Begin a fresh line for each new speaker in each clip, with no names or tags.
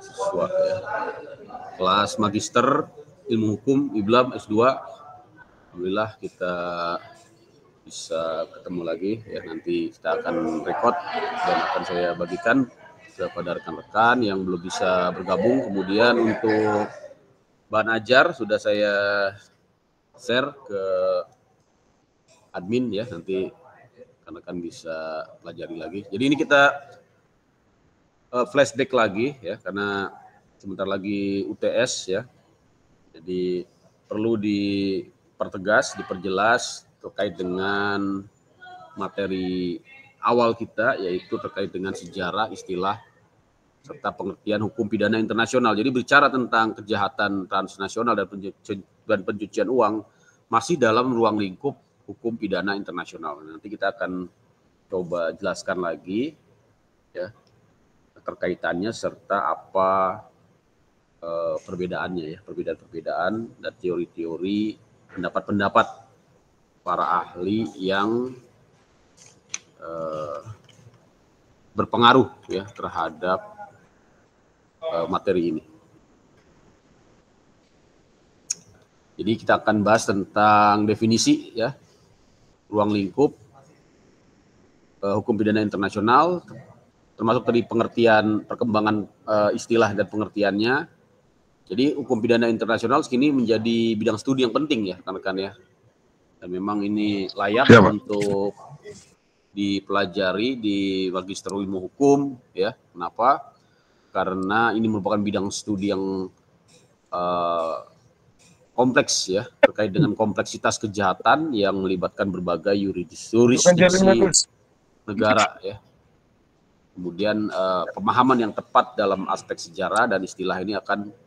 mahasiswa ya. Kelas Magister Ilmu Hukum IBLAM S2. Alhamdulillah kita bisa ketemu lagi ya, nanti kita akan record dan akan saya bagikan kepada rekan-rekan yang belum bisa bergabung. Kemudian untuk bahan ajar sudah saya share ke admin ya, nanti rekan-rekan bisa pelajari lagi. Jadi ini kita flashback lagi ya, karena sebentar lagi UTS ya. Jadi perlu dipertegas, diperjelas terkait dengan materi awal kita, yaitu terkait dengan sejarah, istilah, serta pengertian hukum pidana internasional. Jadi bicara tentang kejahatan transnasional dan pencucian uang masih dalam ruang lingkup hukum pidana internasional. Nanti kita akan coba jelaskan lagi ya terkaitannya serta apa perbedaannya ya, perbedaan-perbedaan dan teori-teori, pendapat-pendapat para ahli yang berpengaruh ya terhadap materi ini. Jadi kita akan bahas tentang definisi ya, ruang lingkup hukum pidana internasional, termasuk dari pengertian perkembangan istilah dan pengertiannya. Jadi hukum pidana internasional sekini menjadi bidang studi yang penting ya rekan-rekan ya. Dan memang ini layak ya, untuk dipelajari di Magister Ilmu Hukum ya. Kenapa? Karena ini merupakan bidang studi yang kompleks ya, terkait dengan kompleksitas kejahatan yang melibatkan berbagai yurisdiksi negara ya. Kemudian pemahaman yang tepat dalam aspek sejarah dan istilah ini akan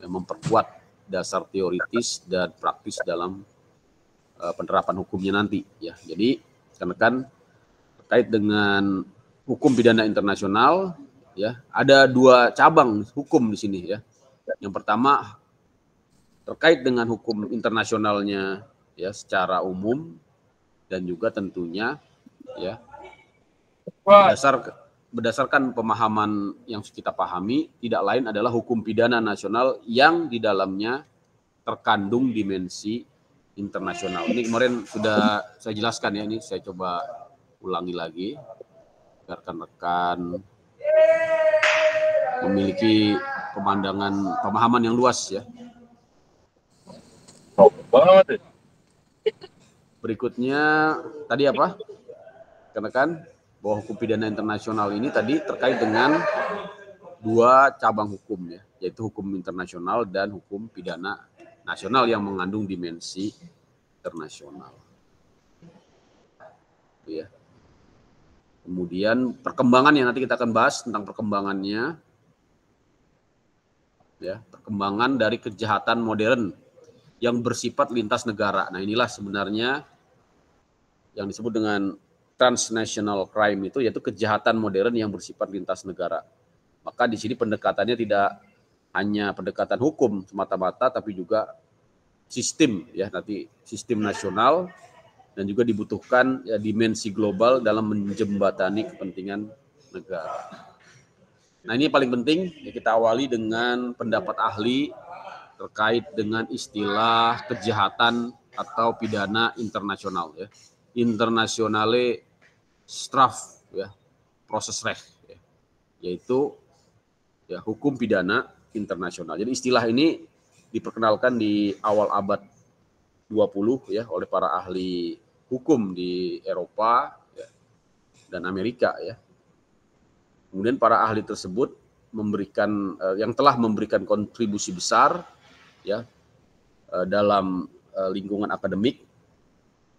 memperkuat dasar teoritis dan praktis dalam penerapan hukumnya nanti ya. Jadi rekan-rekan terkait dengan hukum pidana internasional ya, ada dua cabang hukum di sini ya. Yang pertama terkait dengan hukum internasionalnya ya secara dan juga tentunya ya berdasarkan pemahaman yang kita pahami, tidak lain adalah hukum pidana nasional yang di dalamnya terkandung dimensi internasional. Ini kemarin sudah saya jelaskan ya, ini saya coba ulangi lagi agar rekan-rekan memiliki pemahaman yang luas ya. Berikutnya tadi apa? Rekan-rekan, bahwa hukum pidana internasional ini tadi terkait dengan dua cabang hukum ya, yaitu hukum internasional dan hukum pidana nasional yang mengandung dimensi internasional. Ya. Kemudian perkembangan yang nanti kita akan bahas tentang perkembangannya ya, perkembangan dari kejahatan modern yang bersifat lintas negara. Nah, inilah sebenarnya yang disebut dengan transnational crime itu, yaitu kejahatan modern yang bersifat lintas negara. Maka di sini pendekatannya tidak hanya pendekatan hukum semata-mata, tapi juga sistem ya, nanti sistem nasional, dan juga dibutuhkan ya dimensi global dalam menjembatani kepentingan negara. Nah, ini paling penting ya, kita awali dengan pendapat ahli terkait dengan istilah kejahatan atau pidana internasional ya. Internationale Straf ya, proses reh ya, yaitu ya hukum pidana internasional. Jadi istilah ini diperkenalkan di awal abad 20 ya oleh para ahli hukum di Eropa ya, dan Amerika ya. Kemudian para ahli tersebut yang telah memberikan kontribusi besar ya dalam lingkungan akademik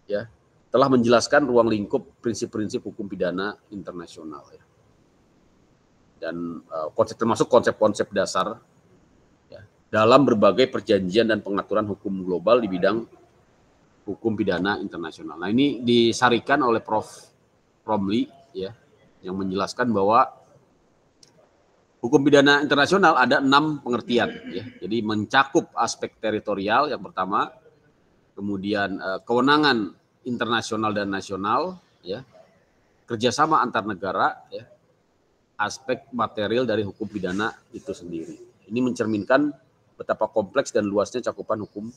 ya, telah menjelaskan ruang lingkup prinsip-prinsip hukum pidana internasional ya. Dan termasuk konsep-konsep dasar ya, dalam berbagai perjanjian dan pengaturan hukum global di bidang hukum pidana internasional. Nah, ini disarikan oleh Prof. Romli ya, yang menjelaskan bahwa hukum pidana internasional ada 6 pengertian ya. Jadi mencakup aspek teritorial yang pertama, kemudian kewenangan internasional dan nasional ya, kerjasama antar negara ya, aspek material dari hukum pidana itu sendiri. Ini mencerminkan betapa kompleks dan luasnya cakupan hukum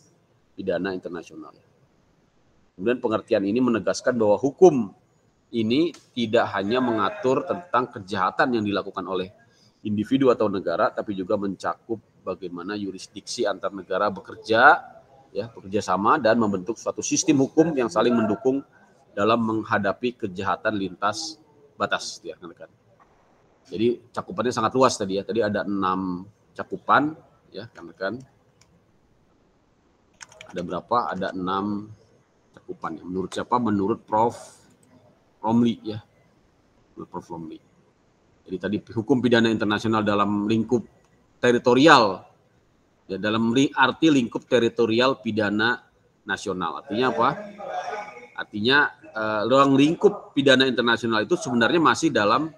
pidana internasional. Kemudian pengertian ini menegaskan bahwa hukum ini tidak hanya mengatur tentang kejahatan yang dilakukan oleh individu atau negara, tapi juga mencakup bagaimana yurisdiksi antar negara bekerja sama dan membentuk suatu sistem hukum yang saling mendukung dalam menghadapi kejahatan lintas batas, ya kan. Jadi cakupannya sangat luas tadi ya. Tadi ada 6 cakupan, ya kan. Ada berapa? Ada 6 cakupan. Menurut siapa? Menurut Prof. Romli, ya. Menurut Prof. Romli. Jadi tadi hukum pidana internasional dalam lingkup teritorial, ya, dalam arti lingkup teritorial pidana nasional. Artinya apa? Artinya ruang lingkup pidana internasional itu sebenarnya masih dalam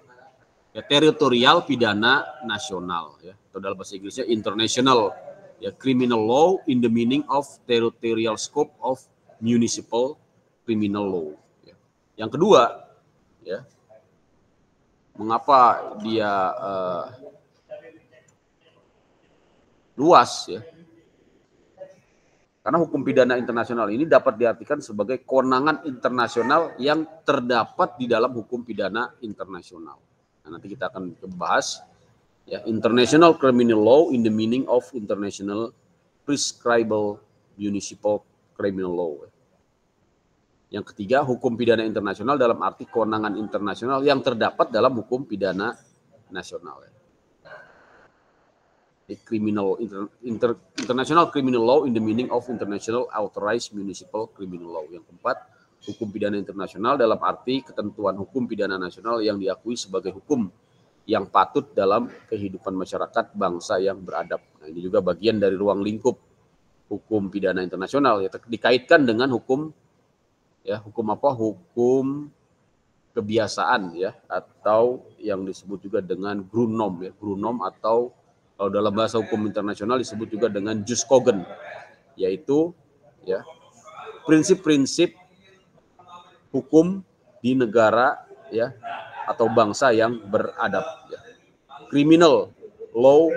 teritorial pidana nasional, ya, atau dalam bahasa Inggrisnya international, ya, criminal law in the meaning of territorial scope of municipal criminal law. Ya. Yang kedua, ya, mengapa dia luas, ya? Karena hukum pidana internasional ini dapat diartikan sebagai kewenangan internasional yang terdapat di dalam hukum pidana internasional. Nah, nanti kita akan bahas, ya, international criminal law in the meaning of international prescribable municipal criminal law. Yang ketiga, hukum pidana internasional dalam arti kewenangan internasional yang terdapat dalam hukum pidana nasional. International criminal law in the meaning of international authorized municipal criminal law. Yang keempat, hukum pidana internasional dalam arti ketentuan hukum pidana nasional yang diakui sebagai hukum yang patut dalam kehidupan masyarakat bangsa yang beradab. Nah, ini juga bagian dari ruang lingkup hukum pidana internasional, ya, dikaitkan dengan hukum, ya, hukum apa? Hukum kebiasaan, ya, atau yang disebut juga dengan Grundnorm, ya, Grundnorm, atau kalau dalam bahasa hukum internasional disebut juga dengan jus cogens, yaitu, ya, prinsip-prinsip hukum di negara, ya, atau bangsa yang beradab, ya. Criminal law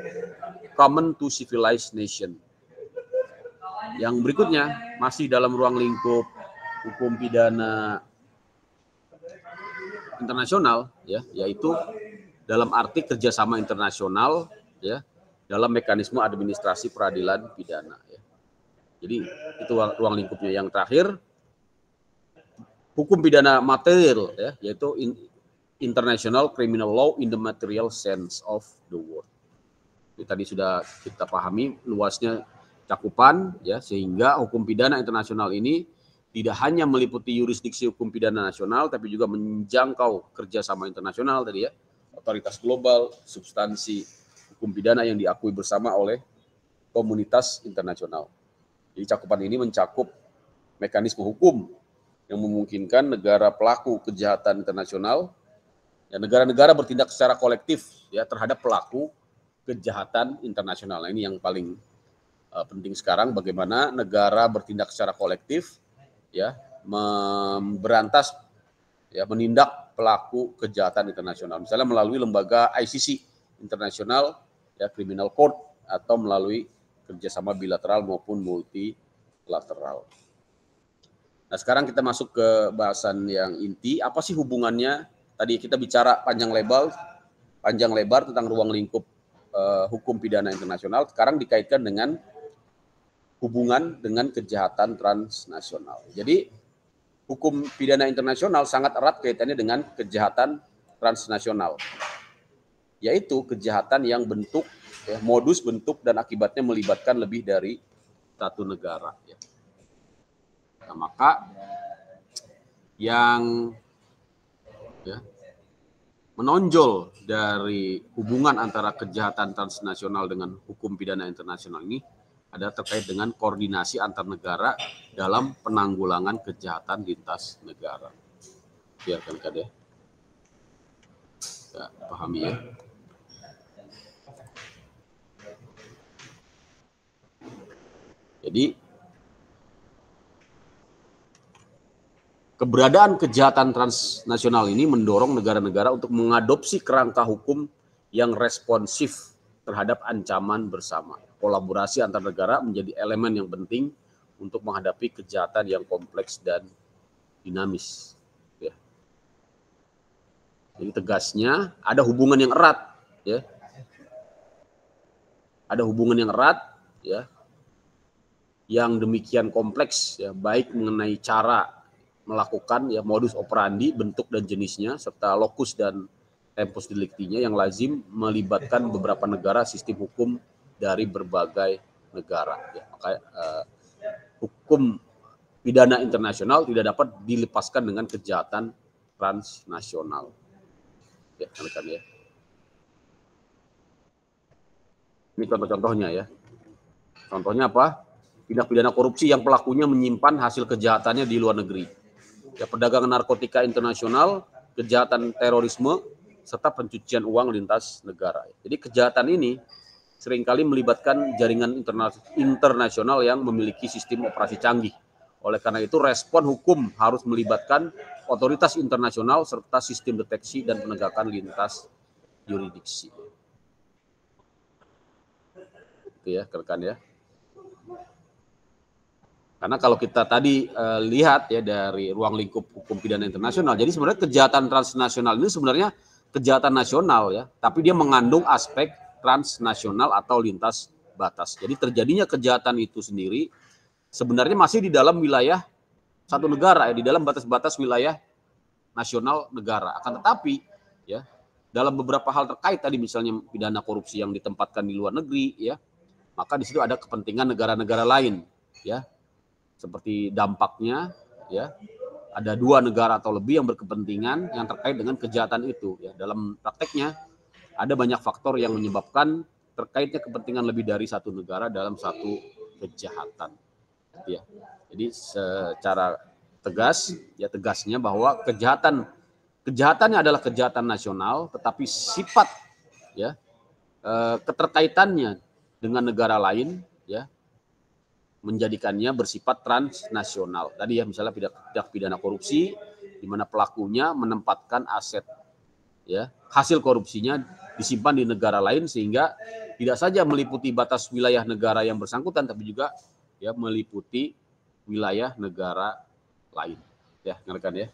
common to civilized nation. Yang berikutnya masih dalam ruang lingkup hukum pidana internasional, ya, yaitu dalam arti kerjasama internasional, ya, dalam mekanisme administrasi peradilan pidana, ya. Jadi itu ruang lingkupnya. Yang terakhir, hukum pidana material, ya, yaitu international criminal law in the material sense of the word. Ini tadi sudah kita pahami luasnya cakupan, ya, sehingga hukum pidana internasional ini tidak hanya meliputi yurisdiksi hukum pidana nasional, tapi juga menjangkau kerjasama internasional tadi, ya, otoritas global, substansi hukum pidana yang diakui bersama oleh komunitas internasional. Jadi cakupan ini mencakup mekanisme hukum yang memungkinkan negara pelaku kejahatan internasional, ya, negara-negara bertindak secara kolektif, ya, terhadap pelaku kejahatan internasional. Nah, ini yang paling penting sekarang, bagaimana negara bertindak secara kolektif, ya, memberantas, ya, menindak pelaku kejahatan internasional, misalnya melalui lembaga ICC internasional, ya, criminal court, atau melalui kerjasama bilateral maupun multilateral. Nah, sekarang kita masuk ke bahasan yang inti. Apa sih hubungannya? Tadi kita bicara panjang lebar tentang ruang lingkup hukum pidana internasional. Sekarang dikaitkan dengan hubungan dengan kejahatan transnasional. Jadi hukum pidana internasional sangat erat kaitannya dengan kejahatan transnasional, yaitu kejahatan yang bentuk, ya, modus, bentuk, dan akibatnya melibatkan lebih dari satu negara, ya. Nah, maka yang, ya, menonjol dari hubungan antara kejahatan transnasional dengan hukum pidana internasional ini ada terkait dengan koordinasi antar negara dalam penanggulangan kejahatan lintas negara. Biarkan Kade, ya, pahami, ya. Jadi keberadaan kejahatan transnasional ini mendorong negara-negara untuk mengadopsi kerangka hukum yang responsif terhadap ancaman bersama. Kolaborasi antar negara menjadi elemen yang penting untuk menghadapi kejahatan yang kompleks dan dinamis. Ya. Jadi tegasnya ada hubungan yang erat, ya. Ada hubungan yang erat, ya, yang demikian kompleks, ya, baik mengenai cara melakukan, ya, modus operandi, bentuk dan jenisnya, serta lokus dan tempus delictinya yang lazim melibatkan beberapa negara, sistem hukum dari berbagai negara. Ya, maka hukum pidana internasional tidak dapat dilepaskan dengan kejahatan transnasional. Ya, kan ya. Ini contoh-contohnya, ya. Contohnya apa? Tindak pidana korupsi yang pelakunya menyimpan hasil kejahatannya di luar negeri. Ya, perdagangan narkotika internasional, kejahatan terorisme, serta pencucian uang lintas negara. Jadi kejahatan ini seringkali melibatkan jaringan internasional yang memiliki sistem operasi canggih. Oleh karena itu, respon hukum harus melibatkan otoritas internasional serta sistem deteksi dan penegakan lintas yurisdiksi. Itu ya, rekan ya. Karena kalau kita tadi lihat ya dari ruang lingkup hukum pidana internasional, jadi sebenarnya kejahatan transnasional ini sebenarnya kejahatan nasional ya, tapi dia mengandung aspek transnasional atau lintas batas. Jadi terjadinya kejahatan itu sendiri sebenarnya masih di dalam wilayah satu negara ya, di dalam batas-batas wilayah nasional negara. Akan tetapi ya dalam beberapa hal terkait tadi misalnya pidana korupsi yang ditempatkan di luar negeri ya, maka di situ ada kepentingan negara-negara lain ya. Seperti dampaknya ya ada dua negara atau lebih yang berkepentingan yang terkait dengan kejahatan itu ya. Dalam prakteknya ada banyak faktor yang menyebabkan terkaitnya kepentingan lebih dari satu negara dalam satu kejahatan ya. Jadi secara tegas ya, tegasnya bahwa kejahatannya adalah kejahatan nasional, tetapi sifat ya keterkaitannya dengan negara lain ya menjadikannya bersifat transnasional. Tadi ya misalnya tindak pidana korupsi di mana pelakunya menempatkan aset ya, hasil korupsinya disimpan di negara lain sehingga tidak saja meliputi batas wilayah negara yang bersangkutan tapi juga ya meliputi wilayah negara lain. Ya, rekan ya.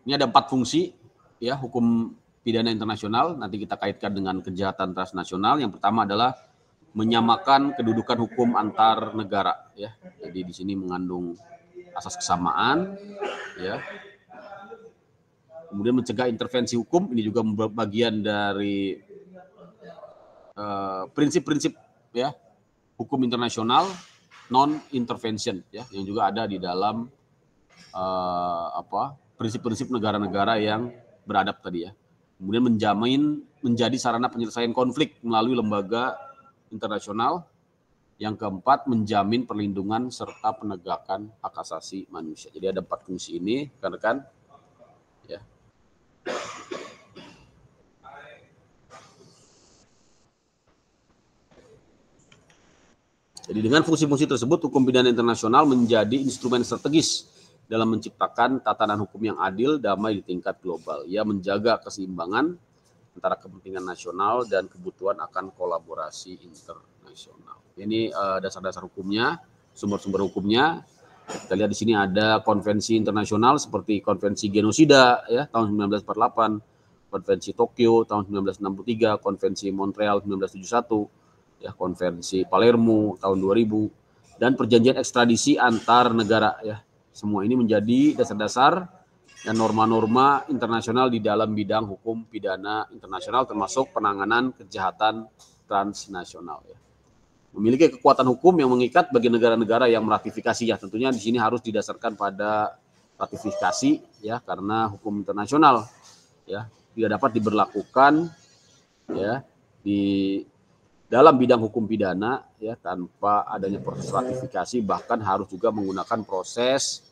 Ini ada 4 fungsi ya hukum pidana internasional, nanti kita kaitkan dengan kejahatan transnasional. Yang pertama adalah menyamakan kedudukan hukum antar negara ya. Jadi di sini mengandung asas kesamaan ya. Kemudian mencegah intervensi hukum, ini juga bagian dari prinsip-prinsip ya hukum internasional non intervention ya, yang juga ada di dalam prinsip-prinsip negara-negara yang beradab tadi ya. Kemudian menjadi sarana penyelesaian konflik melalui lembaga internasional. Yang keempat, menjamin perlindungan serta penegakan hak asasi manusia. Jadi ada 4 fungsi ini, rekan-rekan. Ya. Jadi dengan fungsi-fungsi tersebut, hukum pidana internasional menjadi instrumen strategis dalam menciptakan tatanan hukum yang adil, damai di tingkat global. Ia menjaga keseimbangan antara kepentingan nasional dan kebutuhan akan kolaborasi internasional. Ini dasar-dasar hukumnya, sumber-sumber hukumnya. Kita lihat di sini ada konvensi internasional seperti konvensi genosida ya tahun 1948, konvensi Tokyo tahun 1963, konvensi Montreal 1971, ya konvensi Palermo tahun 2000 dan perjanjian ekstradisi antar negara ya. Semua ini menjadi dasar-dasar dan norma-norma internasional di dalam bidang hukum pidana internasional termasuk penanganan kejahatan transnasional ya. Memiliki kekuatan hukum yang mengikat bagi negara-negara yang meratifikasi ya. Tentunya di sini harus didasarkan pada ratifikasi ya, karena hukum internasional ya tidak dapat diberlakukan ya di dalam bidang hukum pidana ya tanpa adanya proses ratifikasi, bahkan harus juga menggunakan proses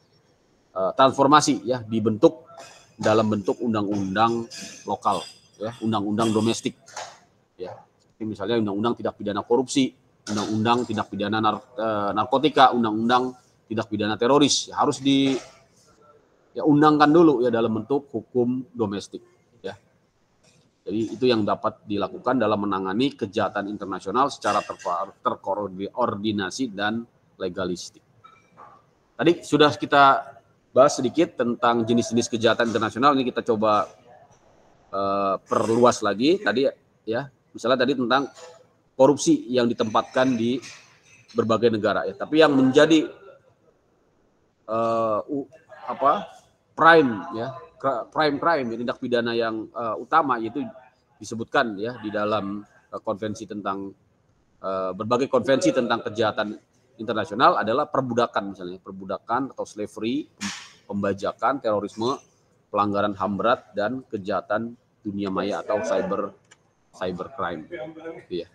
transformasi ya, dibentuk dalam bentuk undang-undang lokal ya, undang-undang domestik ya. Seperti misalnya undang-undang tindak pidana korupsi undang-undang tindak pidana narkotika, undang-undang tindak pidana teroris, ya harus undangkan dulu ya dalam bentuk hukum domestik ya. Jadi itu yang dapat dilakukan dalam menangani kejahatan internasional secara terkoordinasi dan legalistik. Tadi sudah kita bahas sedikit tentang jenis-jenis kejahatan internasional, ini kita coba perluas lagi tadi ya. Misalnya tadi tentang korupsi yang ditempatkan di berbagai negara ya. Tapi yang menjadi crime tindak pidana yang utama yaitu disebutkan ya di dalam konvensi tentang berbagai konvensi tentang kejahatan internasional adalah perbudakan, misalnya perbudakan atau slavery, pembajakan, terorisme, pelanggaran HAM berat, dan kejahatan dunia maya atau cybercrime. Gitu ya.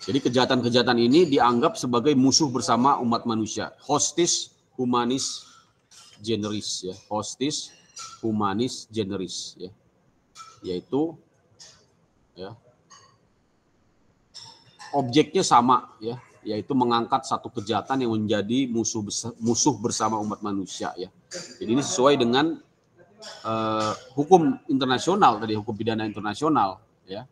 Jadi kejahatan-kejahatan ini dianggap sebagai musuh bersama umat manusia. Hostis humanis generis ya. Hostis humanis generis ya. Yaitu ya, objeknya sama ya, yaitu mengangkat satu kejahatan yang menjadi musuh bersama umat manusia ya. Jadi ini sesuai dengan hukum internasional tadi, hukum pidana internasional ya.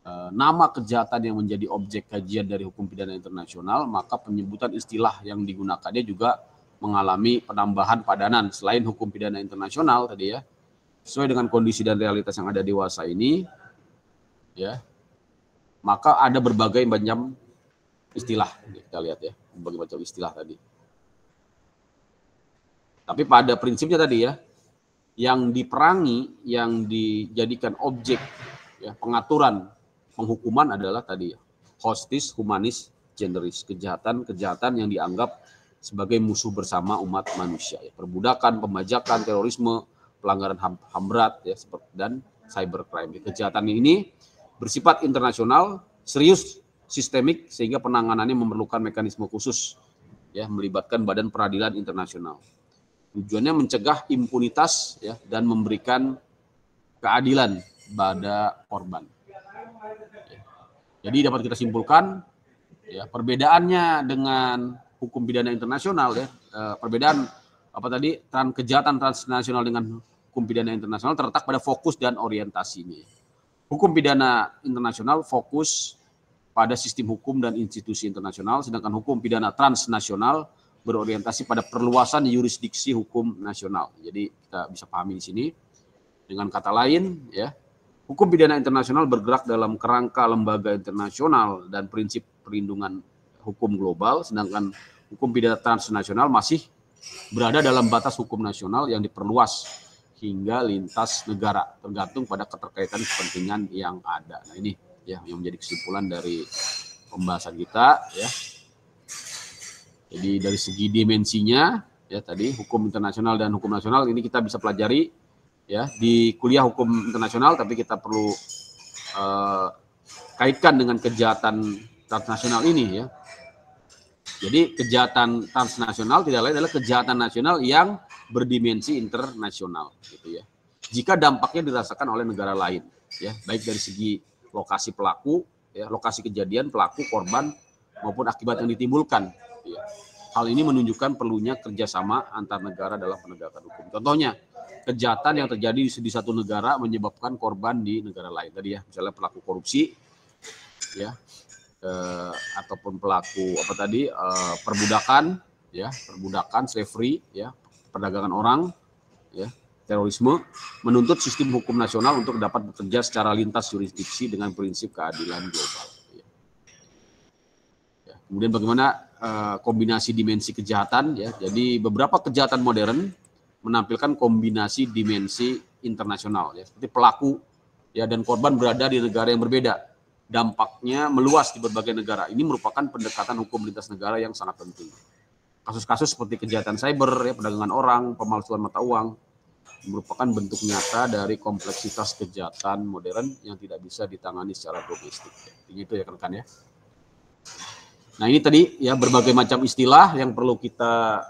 Nama kejahatan yang menjadi objek kajian dari hukum pidana internasional, maka penyebutan istilah yang digunakannya juga mengalami penambahan padanan selain hukum pidana internasional tadi ya, sesuai dengan kondisi dan realitas yang ada dewasa ini ya, maka ada berbagai macam istilah. Kita lihat ya, berbagai macam istilah tadi. Tapi pada prinsipnya tadi ya, yang diperangi, yang dijadikan objek ya, pengaturan penghukuman adalah tadi ya, hostis humanis generis, kejahatan yang dianggap sebagai musuh bersama umat manusia ya, perbudakan, pembajakan, terorisme, pelanggaran HAM berat ya, dan cybercrime. Kejahatan ini bersifat internasional, serius, sistemik, sehingga penanganannya memerlukan mekanisme khusus ya, melibatkan Badan Peradilan Internasional. Tujuannya mencegah impunitas ya, dan memberikan keadilan pada korban. Jadi dapat kita simpulkan ya, perbedaannya dengan hukum pidana internasional ya, perbedaan kejahatan transnasional dengan hukum pidana internasional terletak pada fokus dan orientasinya. Hukum pidana internasional fokus pada sistem hukum dan institusi internasional, sedangkan hukum pidana transnasional berorientasi pada perluasan yurisdiksi hukum nasional. Jadi kita bisa pahami di sini. Dengan kata lain ya, hukum pidana internasional bergerak dalam kerangka lembaga internasional dan prinsip perlindungan hukum global, sedangkan hukum pidana transnasional masih berada dalam batas hukum nasional yang diperluas hingga lintas negara, tergantung pada keterkaitan kepentingan yang ada. Nah ini ya yang menjadi kesimpulan dari pembahasan kita ya. Jadi dari segi dimensinya ya tadi hukum internasional dan hukum nasional ini kita bisa pelajari ya di kuliah hukum internasional, tapi kita perlu kaitkan dengan kejahatan transnasional ini ya. Jadi kejahatan transnasional tidak lain adalah kejahatan nasional yang berdimensi internasional gitu ya. Jika dampaknya dirasakan oleh negara lain ya, baik dari segi lokasi pelaku ya, lokasi kejadian, pelaku, korban maupun akibat yang ditimbulkan gitu ya. Hal ini menunjukkan perlunya kerjasama antar negara dalam penegakan hukum. Contohnya, kejahatan yang terjadi di satu negara menyebabkan korban di negara lain. Tadi ya, misalnya pelaku korupsi, ya, ataupun pelaku perbudakan, ya, slavery, ya, perdagangan orang, ya, terorisme, menuntut sistem hukum nasional untuk dapat bekerja secara lintas jurisdiksi dengan prinsip keadilan global. Ya, kemudian bagaimana kombinasi dimensi kejahatan? Ya, jadi beberapa kejahatan modern menampilkan kombinasi dimensi internasional, ya, seperti pelaku ya dan korban berada di negara yang berbeda, dampaknya meluas di berbagai negara. Ini merupakan pendekatan hukum lintas negara yang sangat penting. Kasus-kasus seperti kejahatan cyber, ya, perdagangan orang, pemalsuan mata uang merupakan bentuk nyata dari kompleksitas kejahatan modern yang tidak bisa ditangani secara domestik. Ya. Itu ya rekan-rekan ya. Nah ini tadi ya berbagai macam istilah yang perlu kita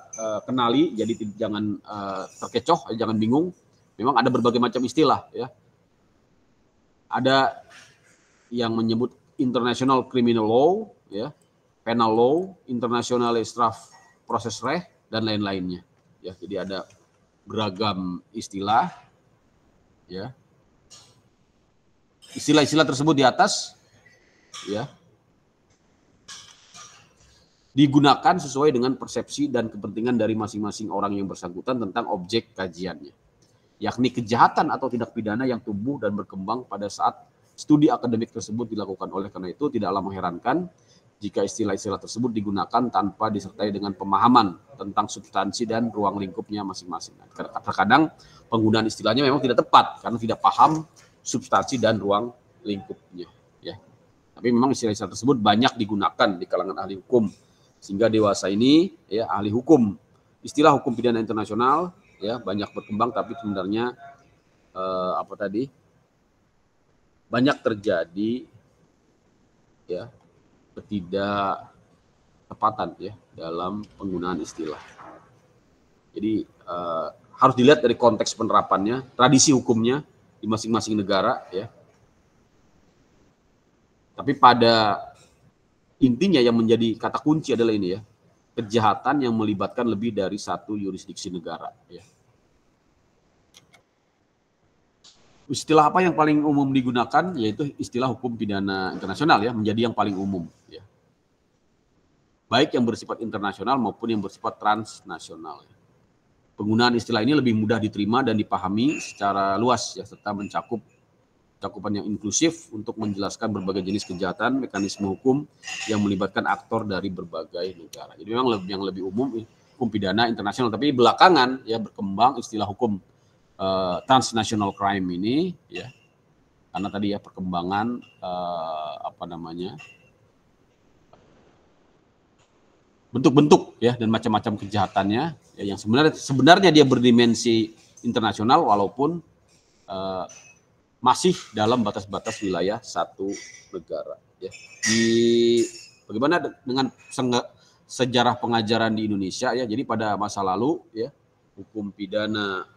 kenali, jadi jangan terkecoh, jangan bingung. Memang ada berbagai macam istilah ya. Ada yang menyebut international criminal law, ya, penal law, international staff process law, dan lain-lainnya. Ya, jadi ada beragam istilah, ya. Istilah-istilah tersebut di atas, ya, digunakan sesuai dengan persepsi dan kepentingan dari masing-masing orang yang bersangkutan tentang objek kajiannya, yakni kejahatan atau tindak pidana yang tumbuh dan berkembang pada saat studi akademik tersebut dilakukan. Oleh karena itu, tidaklah mengherankan jika istilah-istilah tersebut digunakan tanpa disertai dengan pemahaman tentang substansi dan ruang lingkupnya masing-masing. Terkadang penggunaan istilahnya memang tidak tepat karena tidak paham substansi dan ruang lingkupnya. Ya. Tapi memang istilah-istilah tersebut banyak digunakan di kalangan ahli hukum. Sehingga dewasa ini ya ahli hukum, istilah hukum pidana internasional ya banyak berkembang, tapi sebenarnya banyak terjadi ya ketidaktepatan ya dalam penggunaan istilah. Jadi harus dilihat dari konteks penerapannya, tradisi hukumnya di masing-masing negara ya. Tapi pada intinya yang menjadi kata kunci adalah ini ya, kejahatan yang melibatkan lebih dari satu yurisdiksi negara. Ya. Istilah apa yang paling umum digunakan, yaitu istilah hukum pidana internasional ya, menjadi yang paling umum. Ya. Baik yang bersifat internasional maupun yang bersifat transnasional. Ya. Penggunaan istilah ini lebih mudah diterima dan dipahami secara luas ya, serta mencakup cakupan yang inklusif untuk menjelaskan berbagai jenis kejahatan, mekanisme hukum yang melibatkan aktor dari berbagai negara. Jadi memang yang lebih umum hukum pidana internasional, tapi belakangan ya berkembang istilah hukum transnational crime ini ya, karena tadi ya perkembangan bentuk-bentuk ya dan macam-macam kejahatannya ya, yang sebenarnya dia berdimensi internasional walaupun masih dalam batas-batas wilayah satu negara. Ya. Bagaimana dengan sejarah pengajaran di Indonesia ya? Jadi pada masa lalu ya hukum pidana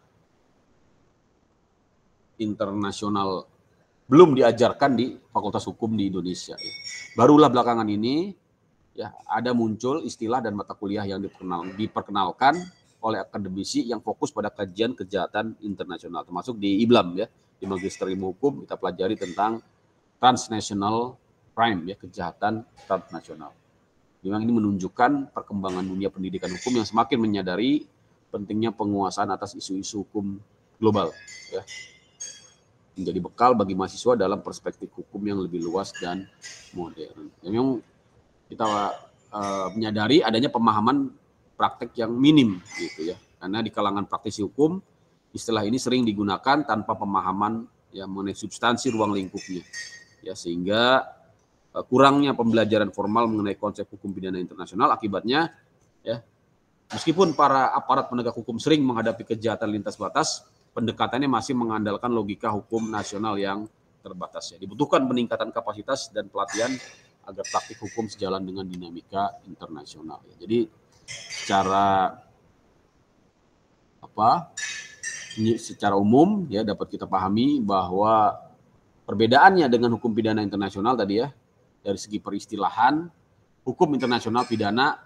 internasional belum diajarkan di Fakultas Hukum di Indonesia. Ya. Barulah belakangan ini ya ada muncul istilah dan mata kuliah yang diperkenalkan oleh akademisi yang fokus pada kajian kejahatan internasional, termasuk di IBLAM ya. Di Magister Ilmu Hukum kita pelajari tentang transnational crime ya, kejahatan transnasional. Memang ini menunjukkan perkembangan dunia pendidikan hukum yang semakin menyadari pentingnya penguasaan atas isu-isu hukum global ya. Menjadi bekal bagi mahasiswa dalam perspektif hukum yang lebih luas dan modern. Memang kita menyadari adanya pemahaman praktek yang minim gitu ya. Karena di kalangan praktisi hukum istilah ini sering digunakan tanpa pemahaman ya mengenai substansi ruang lingkupnya. Ya sehingga kurangnya pembelajaran formal mengenai konsep hukum pidana internasional, akibatnya ya meskipun para aparat penegak hukum sering menghadapi kejahatan lintas batas, pendekatannya masih mengandalkan logika hukum nasional yang terbatas. Ya. Dibutuhkan peningkatan kapasitas dan pelatihan agar praktik hukum sejalan dengan dinamika internasional. Ya. Jadi secara umum ya dapat kita pahami bahwa perbedaannya dengan hukum pidana internasional tadi ya dari segi peristilahan, hukum internasional pidana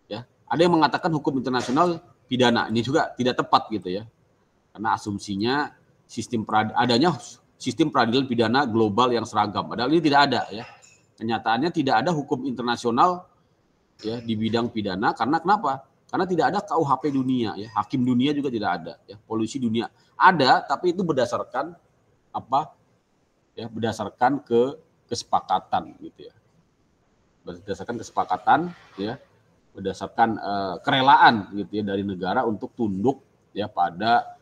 ya ada yang mengatakan hukum internasional pidana, ini juga tidak tepat gitu ya, karena asumsinya adanya sistem peradilan pidana global yang seragam, padahal ini tidak ada ya. Kenyataannya tidak ada hukum internasional ya di bidang pidana, karena kenapa? Karena tidak ada KUHP dunia ya, hakim dunia juga tidak ada ya, polisi dunia ada, tapi itu berdasarkan apa? Ya, berdasarkan kesepakatan gitu ya. Berdasarkan kesepakatan ya, berdasarkan kerelaan gitu ya dari negara untuk tunduk ya pada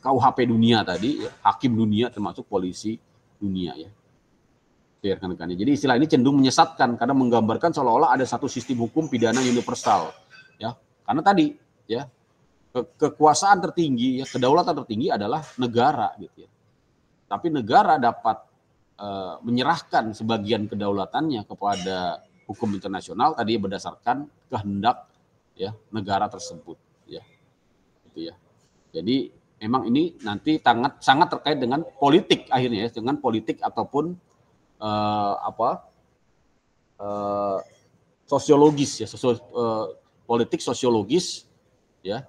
KUHP dunia tadi ya, hakim dunia termasuk polisi dunia ya. Rekan-rekannya. Jadi istilah ini cenderung menyesatkan karena menggambarkan seolah-olah ada satu sistem hukum pidana universal, ya. Karena tadi, ya, kekuasaan tertinggi, ya, kedaulatan tertinggi adalah negara, gitu ya. Tapi negara dapat menyerahkan sebagian kedaulatannya kepada hukum internasional tadi berdasarkan kehendak ya negara tersebut ya. Gitu ya. Jadi memang ini nanti sangat terkait dengan politik akhirnya ya, dengan politik ataupun sosiologis ya, politik sosiologis ya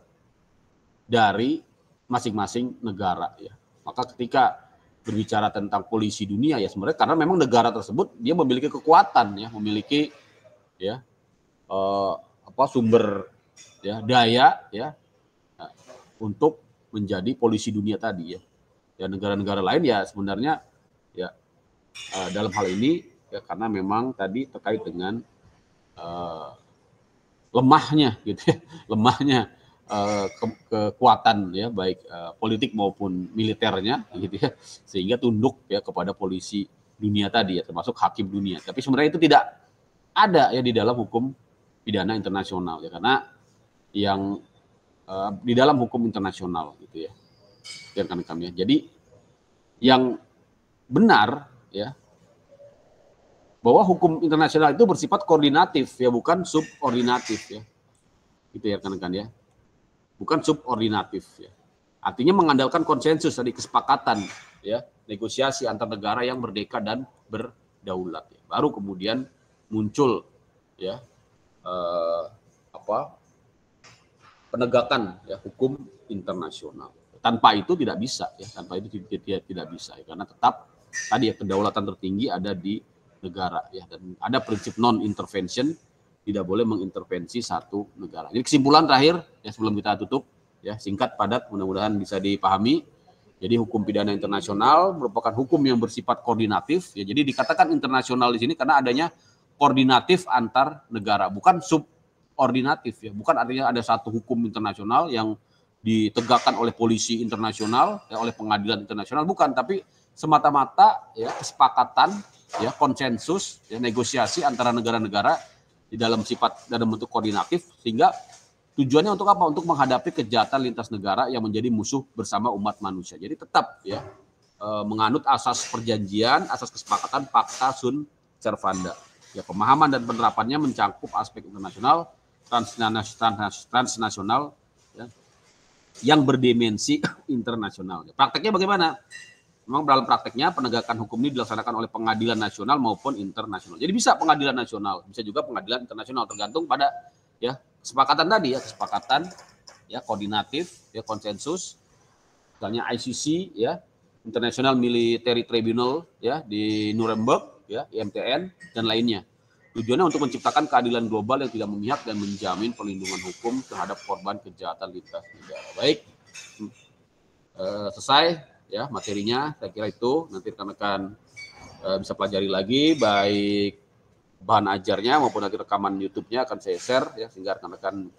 dari masing-masing negara ya. Maka ketika berbicara tentang polisi dunia ya sebenarnya karena memang negara tersebut dia memiliki kekuatan ya, memiliki ya sumber ya daya ya untuk menjadi polisi dunia tadi ya. Ya negara-negara lain ya sebenarnya ya dalam hal ini ya karena memang tadi terkait dengan lemahnya gitu ya, lemahnya kekuatan ya baik politik maupun militernya gitu ya, sehingga tunduk ya kepada polisi dunia tadi ya, termasuk hakim dunia. Tapi sebenarnya itu tidak ada ya di dalam hukum pidana internasional ya, karena yang di dalam hukum internasional gitu ya, kan kami ya. Jadi yang benar ya bahwa hukum internasional itu bersifat koordinatif ya, bukan subordinatif ya, gitu ya rekan-rekan ya. Bukan subordinatif ya. Artinya mengandalkan konsensus dari kesepakatan ya, negosiasi antar negara yang merdeka dan berdaulat ya. Baru kemudian muncul ya penegakan ya hukum internasional. Tanpa itu tidak bisa ya, tanpa itu tidak bisa ya, karena tetap tadi ya kedaulatan tertinggi ada di negara ya, dan ada prinsip non intervention, tidak boleh mengintervensi satu negara. Jadi kesimpulan terakhir ya sebelum kita tutup ya, singkat padat mudah-mudahan bisa dipahami. Jadi hukum pidana internasional merupakan hukum yang bersifat koordinatif ya. Jadi dikatakan internasional di sini karena adanya koordinatif antar negara, bukan subordinatif ya. Bukan artinya ada satu hukum internasional yang ditegakkan oleh polisi internasional ya, oleh pengadilan internasional, bukan, tapi semata-mata ya kesepakatan ya, konsensus ya, negosiasi antara negara-negara di dalam bentuk koordinatif, sehingga tujuannya untuk apa? Untuk menghadapi kejahatan lintas negara yang menjadi musuh bersama umat manusia. Jadi tetap ya menganut asas perjanjian, asas kesepakatan Pacta Sunt Servanda. Ya, pemahaman dan penerapannya mencakup aspek internasional, transnasional ya, yang berdimensi internasional. Prakteknya bagaimana? Memang dalam prakteknya penegakan hukum ini dilaksanakan oleh pengadilan nasional maupun internasional. Jadi bisa pengadilan nasional, bisa juga pengadilan internasional, tergantung pada ya kesepakatan tadi ya, kesepakatan ya koordinatif ya, konsensus. Misalnya ICC ya, International Military Tribunal ya di Nuremberg ya, IMTN dan lainnya. Tujuannya untuk menciptakan keadilan global yang tidak memihak dan menjamin perlindungan hukum terhadap korban kejahatan lintas negara. Baik, selesai ya materinya, saya kira itu nanti rekan-rekan bisa pelajari lagi, baik bahan ajarnya maupun nanti rekaman YouTube-nya akan saya share ya, sehingga rekan-rekan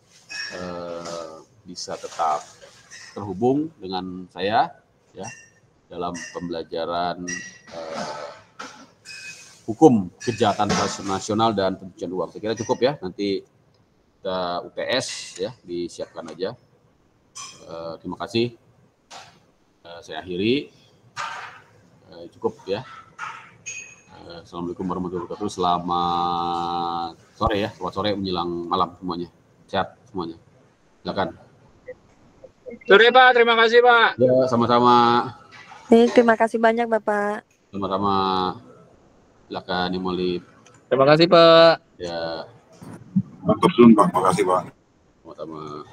bisa tetap terhubung dengan saya ya dalam pembelajaran hukum kejahatan transnasional dan pencucian uang. Saya kira cukup ya, nanti kita UTS ya disiapkan aja. Terima kasih. Saya akhiri, cukup ya. Assalamualaikum warahmatullahi wabarakatuh. Selamat sore ya, selamat sore menjelang malam semuanya. Sehat semuanya. Silakan.
Sore Pak, terima kasih Pak.
Ya, sama-sama.
Terima kasih banyak Bapak.
Sama-sama. Silakan dimulai.
Terima kasih Pak.
Ya.
Terima kasih Pak.
Sama-sama.